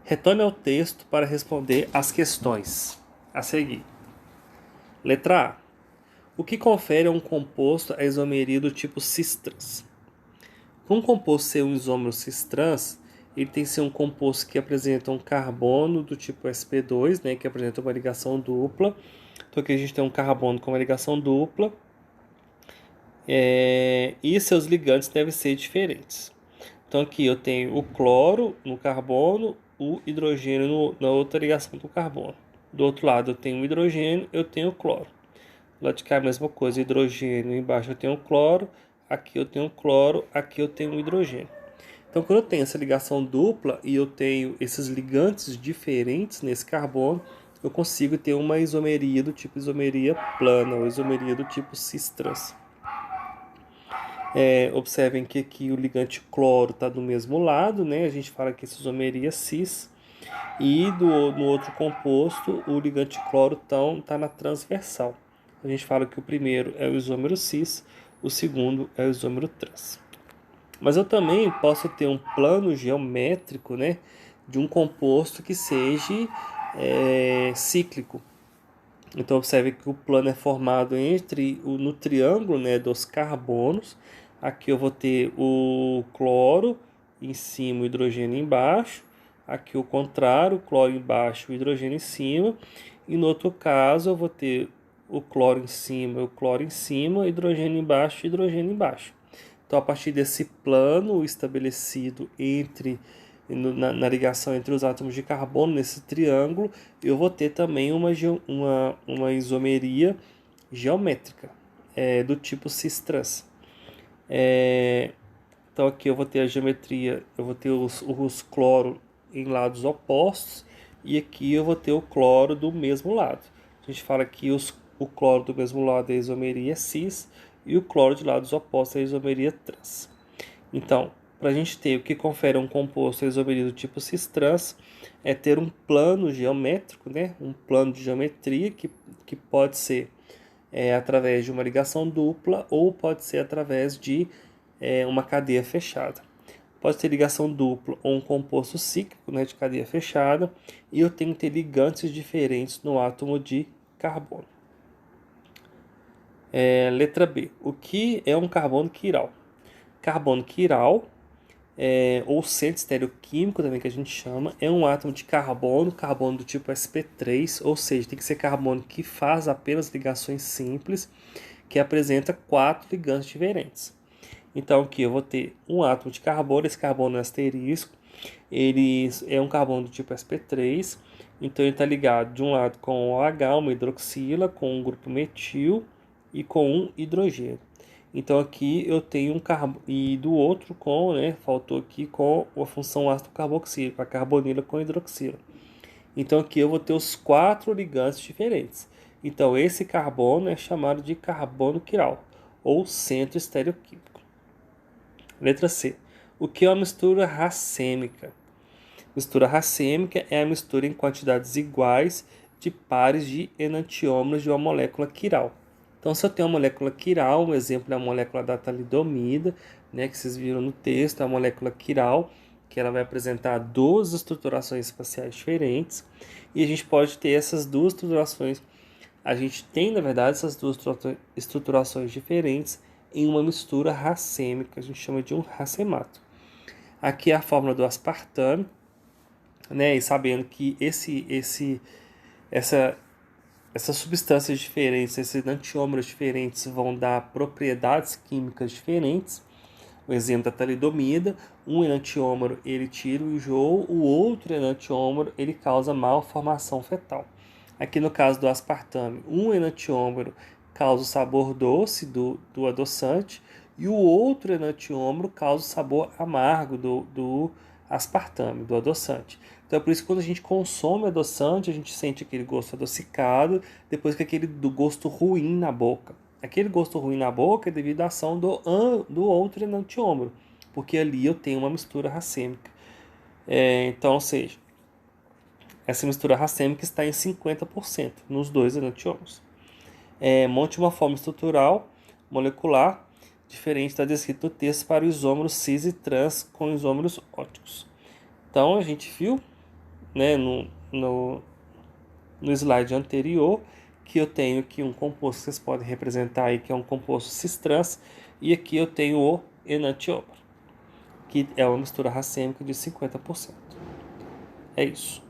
Retorne ao texto para responder as questões a seguir. Letra A. O que confere a um composto a isomeria do tipo cis-trans? Para um composto ser um isômero cis-trans, ele tem que ser um composto que apresenta um carbono do tipo sp2, né, que apresenta uma ligação dupla. Então aqui a gente tem um carbono com uma ligação dupla. E seus ligantes devem ser diferentes. Então aqui eu tenho o cloro no carbono, o hidrogênio na outra ligação do carbono. Do outro lado eu tenho o hidrogênio, eu tenho o cloro. Do lado de cá é a mesma coisa, hidrogênio, embaixo eu tenho o cloro, aqui eu tenho o cloro, aqui eu tenho o hidrogênio. Então quando eu tenho essa ligação dupla e eu tenho esses ligantes diferentes nesse carbono, eu consigo ter uma isomeria do tipo isomeria plana, ou isomeria do tipo cis-trans. Observem que aqui o ligante cloro está do mesmo lado, né? A gente fala que essa isomeria cis. E no outro composto, o ligante cloro está na transversal. A gente fala que o primeiro é o isômero cis, o segundo é o isômero trans. Mas eu também posso ter um plano geométrico, né, de um composto que seja cíclico. Então observe que o plano é formado no triângulo, né, dos carbonos. Aqui eu vou ter o cloro em cima, o hidrogênio embaixo. Aqui o contrário, o cloro embaixo, o hidrogênio em cima. E no outro caso eu vou ter o cloro em cima, o cloro em cima, hidrogênio embaixo, hidrogênio embaixo. Então a partir desse plano estabelecido na ligação entre os átomos de carbono, nesse triângulo, eu vou ter também uma isomeria geométrica do tipo cis-trans. Então aqui eu vou ter a geometria, eu vou ter os cloro em lados opostos e aqui eu vou ter o cloro do mesmo lado. A gente fala que o cloro do mesmo lado é a isomeria cis e o cloro de lados opostos é a isomeria trans. Então, para a gente ter o que confere a um composto a isomeria do tipo cis-trans, é ter um plano geométrico, né? Um plano de geometria que pode ser através de uma ligação dupla ou pode ser através de uma cadeia fechada. Pode ter ligação dupla ou um composto cíclico, né, de cadeia fechada, e eu tenho que ter ligantes diferentes no átomo de carbono. Letra B. O que é um carbono quiral? Carbono quiral, ou centro estereoquímico também que a gente chama, é um átomo de carbono do tipo sp3, ou seja, tem que ser carbono que faz apenas ligações simples, que apresenta 4 ligantes diferentes. Então aqui eu vou ter um átomo de carbono, esse carbono é asterisco, ele é um carbono do tipo sp3, então ele está ligado de um lado com OH, uma hidroxila, com um grupo metil e com um hidrogênio. Então aqui eu tenho um carbono, e do outro com, faltou aqui com a função ácido carboxílico, a carbonila com hidroxila. Então aqui eu vou ter os 4 ligantes diferentes. Então esse carbono é chamado de carbono quiral, ou centro estereoquímico. Letra C. O que é uma mistura racêmica? Mistura racêmica é a mistura em quantidades iguais de pares de enantiômeros de uma molécula quiral. Então, se eu tenho uma molécula quiral, um exemplo é a molécula da talidomida, né, que vocês viram no texto, a molécula quiral, que ela vai apresentar 2 estruturações espaciais diferentes, e a gente pode ter essas 2 estruturações. A gente tem, na verdade, essas 2 estruturações diferentes em uma mistura racêmica, a gente chama de um racemato. Aqui é a fórmula do aspartame, né? E sabendo que essas substâncias diferentes, esses enantiômeros diferentes vão dar propriedades químicas diferentes. O exemplo da talidomida, um enantiômero ele tira o enjoo, o outro enantiômero ele causa malformação fetal. Aqui no caso do aspartame, um enantiômero causa o sabor doce do adoçante e o outro enantiômero causa o sabor amargo do aspartame, do adoçante. Então é por isso que quando a gente consome adoçante, a gente sente aquele gosto adocicado, depois que aquele do gosto ruim na boca. Aquele gosto ruim na boca é devido à ação do outro enantiômero, porque ali eu tenho uma mistura racêmica. Então, ou seja, essa mistura racêmica está em 50% nos 2 enantiômeros. Monte uma forma estrutural molecular diferente está descrito no texto para o isômero cis e trans com isômeros óticos. Então a gente viu né, no slide anterior, que eu tenho aqui um composto que vocês podem representar aí, que é um composto cis-trans, e aqui eu tenho o enantiomer, que é uma mistura racêmica de 50%. É isso.